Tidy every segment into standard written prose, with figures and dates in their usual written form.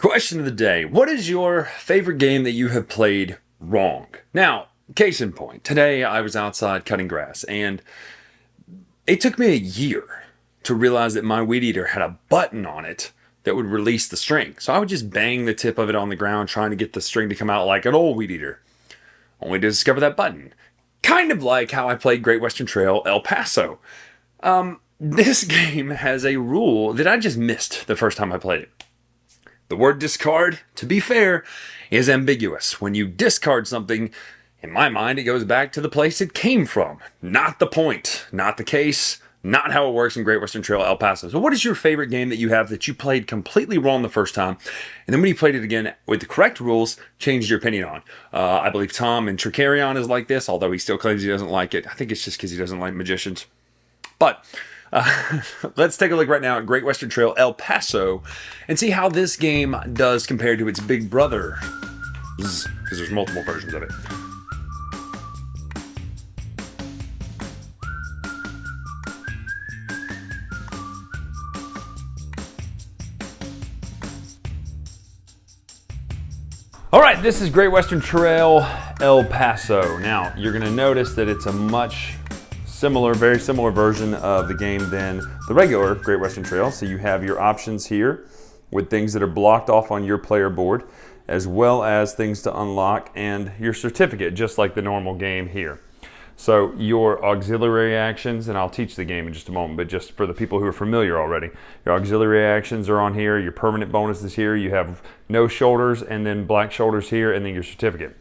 Question of the day. What is your favorite game that you have played wrong? Now, case in point, today I was outside cutting grass and it took me a year to realize that my weed eater had a button on it that would release the string. So I would just bang the tip of it on the ground trying to get the string to come out like an old weed eater, only to discover that button. Kind of like how I played Great Western Trail El Paso. This game has a rule that I just missed the first time I played it. The word discard, to be fair, is ambiguous. When you discard something, in my mind, it goes back to the place it came from. Not the point, not the case, not how it works in Great Western Trail El Paso. So what is your favorite game that you have that you played completely wrong the first time, and then when you played it again with the correct rules, changed your opinion on? I believe Tom in Tricarion is like this, although he still claims he doesn't like it. I think it's just because he doesn't like magicians. But let's take a look right now at Great Western Trail El Paso and see how this game does compared to its big brother, because there's multiple versions of it. All right, this is Great Western Trail El Paso. Now, you're going to notice that it's a very similar version of the game than the regular Great Western Trail. So you have your options here with things that are blocked off on your player board, as well as things to unlock and your certificate, just like the normal game here. So your auxiliary actions, and I'll teach the game in just a moment, but just for the people who are familiar already, your auxiliary actions are on here, your permanent bonuses here, you have no shoulders and then black shoulders here, and then your certificate.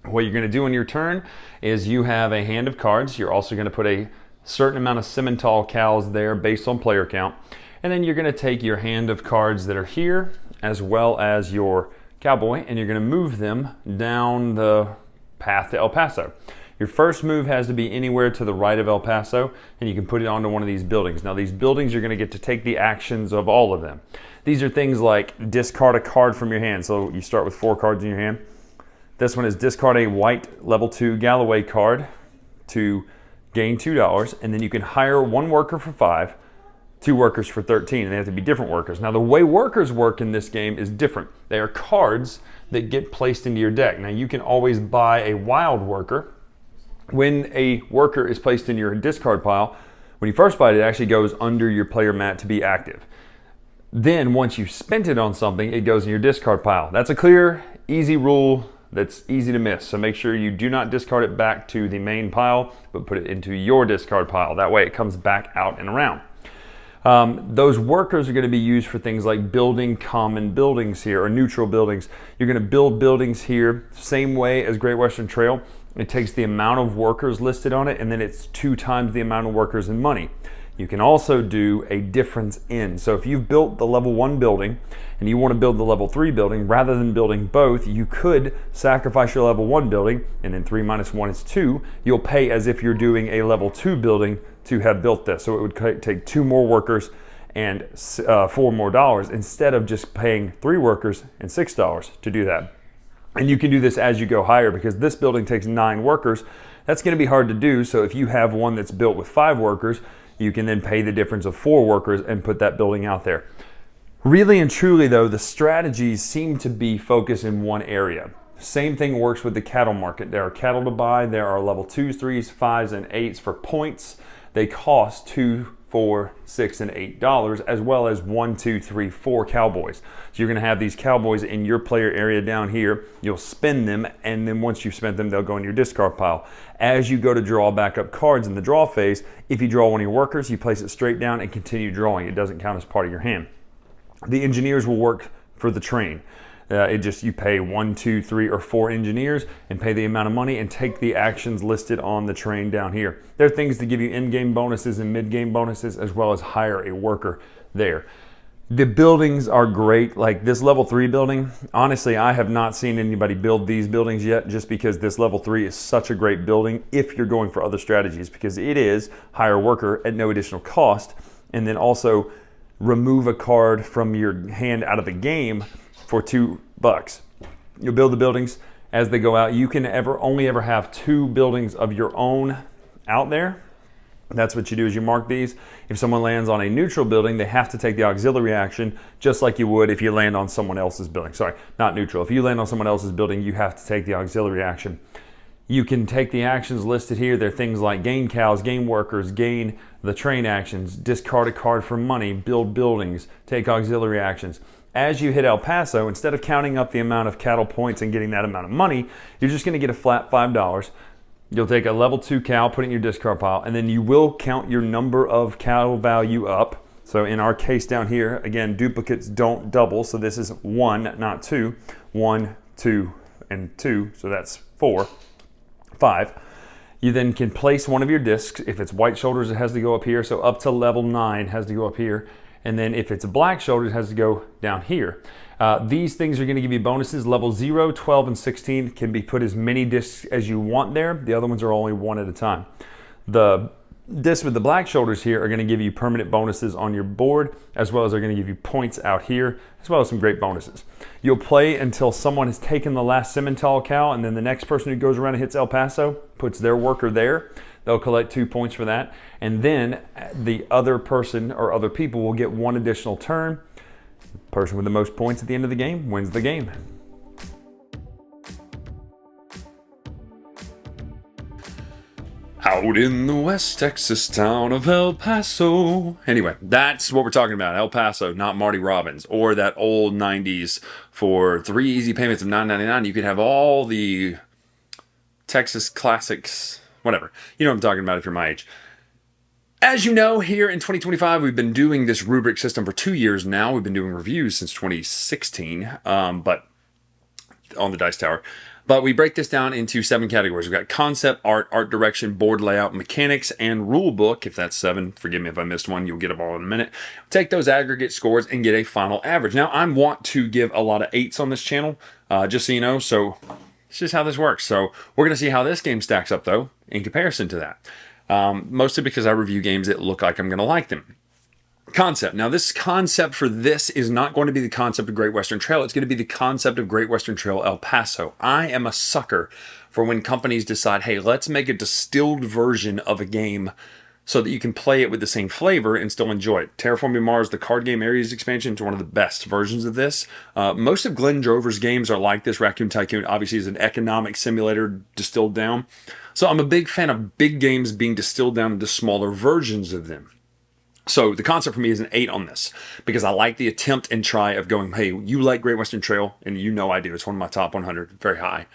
What you're going to do in your turn is you have a hand of cards. You're also going to put a certain amount of Simmental cows there based on player count. And then you're going to take your hand of cards that are here as well as your cowboy, and you're going to move them down the path to El Paso. Your first move has to be anywhere to the right of El Paso, and you can put it onto one of these buildings. Now these buildings, you're going to get to take the actions of all of them. These are things like discard a card from your hand. So you start with 4 cards in your hand. This one is discard a white level 2 Galloway card to gain $2, and then you can hire 1 worker for 5, 2 workers for 13, and they have to be different workers. Now the way workers work in this game is different. They are cards that get placed into your deck. Now you can always buy a wild worker. When a worker is placed in your discard pile, when you first buy it, it actually goes under your player mat to be active. Then once you've spent it on something, it goes in your discard pile. That's a clear, easy rule that's easy to miss. So make sure you do not discard it back to the main pile, but put it into your discard pile. That way it comes back out and around. Those workers are going to be used for things like building common buildings here, or neutral buildings. You're going to build buildings here, same way as Great Western Trail. It takes the amount of workers listed on it, and then it's 2 times the amount of workers in money. You can also do a difference in. So if you've built the level 1 building and you want to build the level 3 building, rather than building both, you could sacrifice your level 1 building, and then 3 minus 1 is 2. You'll pay as if you're doing a level 2 building to have built this. So it would take 2 more workers and $4 more instead of just paying 3 workers and $6 to do that. And you can do this as you go higher, because this building takes 9 workers. That's going to be hard to do. So if you have one that's built with 5 workers, you can then pay the difference of 4 workers and put that building out there. Really and truly though, the strategies seem to be focused in one area. Same thing works with the cattle market. There are cattle to buy. There are level 2s, 3s, 5s, and 8s for points. They cost $2, $4, $6, and $8, as well as 1, 2, 3, 4 cowboys. So you're going to have these cowboys in your player area down here. You'll spend them, and then once you've spent them, they'll go in your discard pile. As you go to draw back up cards in the draw phase, if you draw one of your workers, you place it straight down and continue drawing. It doesn't count as part of your hand. The engineers will work for the train. You pay 1, 2, 3, or 4 engineers and pay the amount of money and take the actions listed on the train down here. There are things to give you in-game bonuses and mid-game bonuses, as well as hire a worker there. The buildings are great. Like this level 3 building, honestly, I have not seen anybody build these buildings yet, just because this level 3 is such a great building if you're going for other strategies, because it is hire a worker at no additional cost, and then also remove a card from your hand out of the game for $2. You'll build the buildings as they go out. You can only ever have 2 buildings of your own out there, That's what you do is you mark these. If someone lands on a neutral building, they have to take the auxiliary action just like you would if you land on someone else's building. Sorry, not neutral. If you land on someone else's building, you have to take the auxiliary action. You can take the actions listed here. They're things like gain cows, gain workers, gain the train actions, discard a card for money, build buildings, take auxiliary actions. As you hit El Paso, instead of counting up the amount of cattle points and getting that amount of money, you're just going to get a flat $5. You'll take a level 2 cow, put it in your discard pile, and then you will count your number of cattle value up. So in our case down here, again, duplicates don't double. So this is 1, not 2. 1, 2, and 2. So that's 4, 5. You then can place one of your discs. If it's white shoulders, it has to go up here. So up to level 9 has to go up here. And then if it's black shoulders, it has to go down here. These things are going to give you bonuses. Level 0, 12, and 16 can be put as many discs as you want there. The other ones are only one at a time. The discs with the black shoulders here are going to give you permanent bonuses on your board, as well as they're going to give you points out here, as well as some great bonuses. You'll play until someone has taken the last Simmental cow, and then the next person who goes around and hits El Paso puts their worker there. They'll collect 2 points for that. And then the other person or other people will get 1 additional turn. The person with the most points at the end of the game wins the game. Out in the West Texas town of El Paso. Anyway, that's what we're talking about. El Paso, not Marty Robbins, or that old 90s for 3 easy payments of $9.99. You could have all the Texas classics, whatever. You know what I'm talking about if you're my age. As you know, here in 2025, we've been doing this rubric system for 2 years now. We've been doing reviews since 2016, but on the Dice Tower. But we break this down into 7 categories. We've got concept, art, art direction, board layout, mechanics, and rule book. If that's 7, forgive me if I missed one. You'll get them all in a minute. Take those aggregate scores and get a final average. Now, I want to give a lot of 8s on this channel, just so you know. So it's just how this works. So we're going to see how this game stacks up, though, in comparison to that. Mostly because I review games that look like I'm going to like them. Concept. Now, this concept for this is not going to be the concept of Great Western Trail. It's going to be the concept of Great Western Trail El Paso. I am a sucker for when companies decide, hey, let's make a distilled version of a game so that you can play it with the same flavor and still enjoy it. Terraforming Mars, the card game Ares expansion, is one of the best versions of this. Most of Glenn Drover's games are like this. Raccoon Tycoon obviously is an economic simulator distilled down. So I'm a big fan of big games being distilled down into smaller versions of them. So the concept for me is an 8 on this because I like the attempt and try of going, hey, you like Great Western Trail, and you know I do. It's one of my top 100, very high.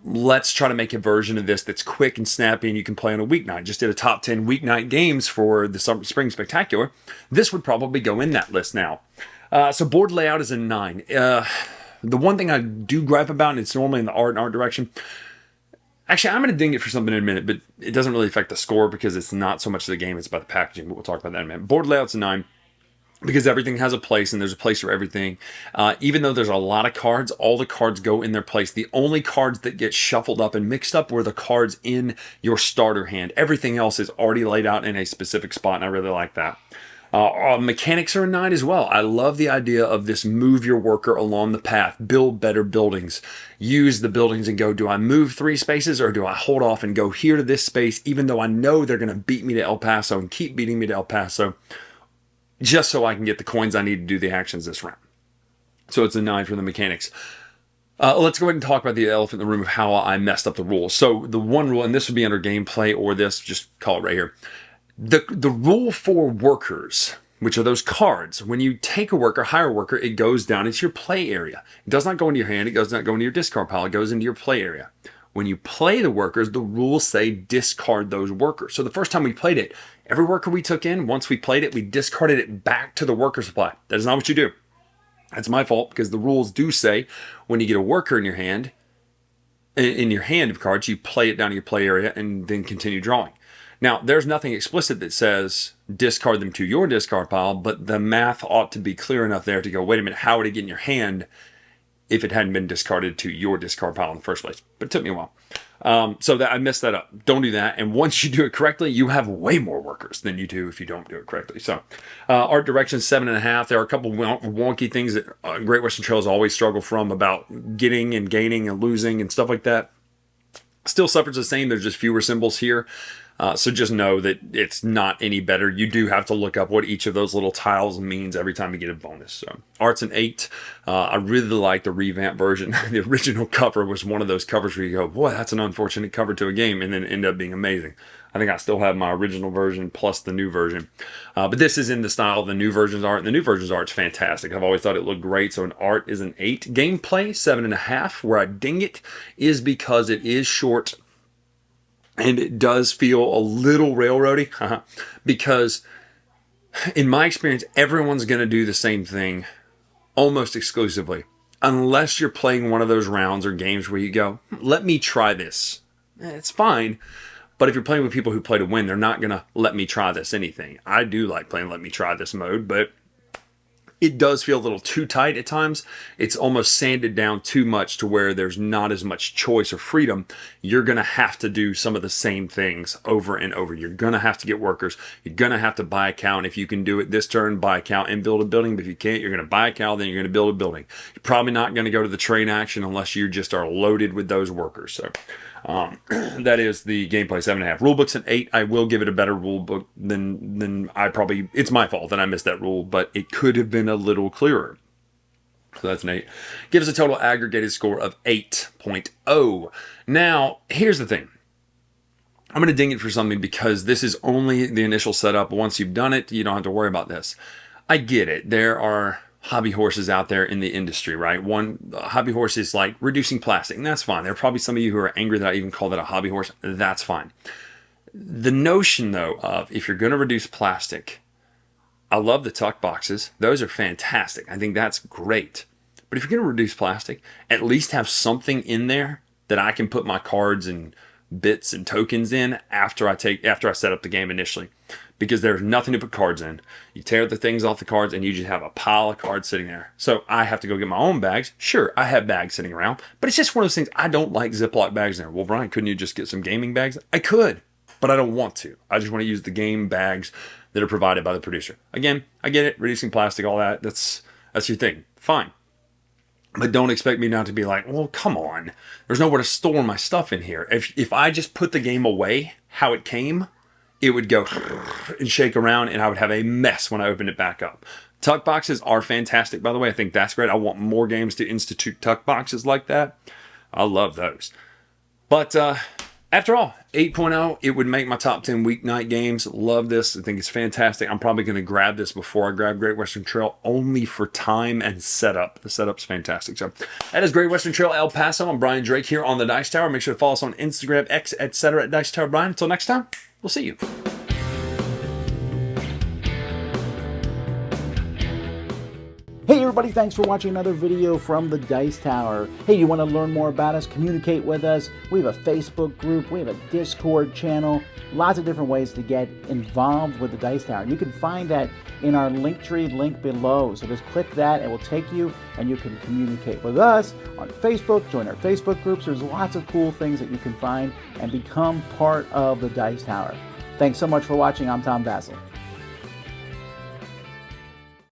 Let's try to make a version of this that's quick and snappy and you can play on a weeknight. Just did a top 10 weeknight games for the Spring Spectacular. This would probably go in that list now. So board layout is a 9. The one thing I do gripe about, and it's normally in the art and art direction, actually, I'm going to ding it for something in a minute, but it doesn't really affect the score because it's not so much the game, it's about the packaging, but we'll talk about that in a minute. Board layout's a 9 because everything has a place and there's a place for everything. Even though there's a lot of cards, all the cards go in their place. The only cards that get shuffled up and mixed up were the cards in your starter hand. Everything else is already laid out in a specific spot, and I really like that. Mechanics are a 9 as well. I love the idea of this move your worker along the path, build better buildings, use the buildings and go, do I move 3 spaces or do I hold off and go here to this space even though I know they're going to beat me to El Paso and keep beating me to El Paso just so I can get the coins I need to do the actions this round. So it's a 9 for the mechanics. Let's go ahead and talk about the elephant in the room of how I messed up the rules. So the one rule, and this would be under gameplay or this, just call it right here. The rule for workers, which are those cards, when you take a worker, hire a worker, it goes down into your play area. It does not go into your hand. It does not go into your discard pile. It goes into your play area. When you play the workers, the rules say discard those workers. So the first time we played it, every worker we took in, once we played it, we discarded it back to the worker supply. That is not what you do. That's my fault because the rules do say when you get a worker in your hand of cards, you play it down to your play area and then continue drawing. Now, there's nothing explicit that says discard them to your discard pile, but the math ought to be clear enough there to go, wait a minute, how would it get in your hand if it hadn't been discarded to your discard pile in the first place? But it took me a while. So that I messed that up. Don't do that. And once you do it correctly, you have way more workers than you do if you don't do it correctly. So art direction 7.5. There are a couple wonky things that Great Western Trails always struggle from about getting and gaining and losing and stuff like that. Still suffers the same. There's just fewer symbols here. So just know that it's not any better. You do have to look up what each of those little tiles means every time you get a bonus. So art's an 8. I really like the revamp version. The original cover was one of those covers where you go, boy, that's an unfortunate cover to a game, and then end up being amazing. I think I still have my original version plus the new version. But this is in the style of the new version's art, and the new version's art's fantastic. I've always thought it looked great, so an art is an 8. Gameplay, 7.5. Where I ding it is because it is short, and it does feel a little railroady, because in my experience, everyone's going to do the same thing almost exclusively. Unless you're playing one of those rounds or games where you go, let me try this. It's fine. But if you're playing with people who play to win, they're not going to let me try this anything. I do like playing let me try this mode, but it does feel a little too tight at times. It's almost sanded down too much to where there's not as much choice or freedom. You're going to have to do some of the same things over and over. You're going to have to get workers. You're going to have to buy a cow. And if you can do it this turn, buy a cow and build a building. But if you can't, you're going to buy a cow, then you're going to build a building. You're probably not going to go to the train action unless you just are loaded with those workers. So that is the gameplay, 7.5. Rulebook's an 8. I will give it a better rule book than I probably, it's my fault that I missed that rule, but it could have been a little clearer. So that's an 8. Gives a total aggregated score of 8.0. Now, here's the thing. I'm going to ding it for something because this is only the initial setup. Once you've done it, you don't have to worry about this. I get it. There are hobby horses out there in the industry, right? One hobby horse is like reducing plastic, and that's fine. There are probably some of you who are angry that I even call that a hobby horse. That's fine. The notion, though, of if you're going to reduce plastic, I love the tuck boxes. Those are fantastic. I think that's great. But if you're going to reduce plastic, at least have something in there that I can put my cards and bits and tokens in after I set up the game initially. Because there's nothing to put cards in. You tear the things off the cards and you just have a pile of cards sitting there. So I have to go get my own bags. Sure, I have bags sitting around, but it's just one of those things. I don't like Ziploc bags in there. Well, Bryan, couldn't you just get some gaming bags? I could, but I don't want to. I just want to use the game bags that are provided by the producer. Again, I get it. Reducing plastic, all that. That's your thing. Fine. But don't expect me not to be like, well, come on. There's nowhere to store my stuff in here. If I just put the game away how it came, it would go and shake around, and I would have a mess when I opened it back up. Tuck boxes are fantastic, by the way. I think that's great. I want more games to institute tuck boxes like that. I love those. But after all, 8.0, it would make my top 10 weeknight games. Love this. I think it's fantastic. I'm probably going to grab this before I grab Great Western Trail only for time and setup. The setup's fantastic. So that is Great Western Trail El Paso. I'm Bryan Drake here on the Dice Tower. Make sure to follow us on Instagram, X, etc. at Dice Tower Bryan. Until next time, we'll see you. Hey everybody, thanks for watching another video from the Dice Tower. Hey, you want to learn more about us, communicate with us? We have a Facebook group, we have a Discord channel, lots of different ways to get involved with the Dice Tower. You can find that in our Linktree link below. So just click that, it will take you and you can communicate with us on Facebook, join our Facebook groups. There's lots of cool things that you can find and become part of the Dice Tower. Thanks so much for watching. I'm Tom Basil.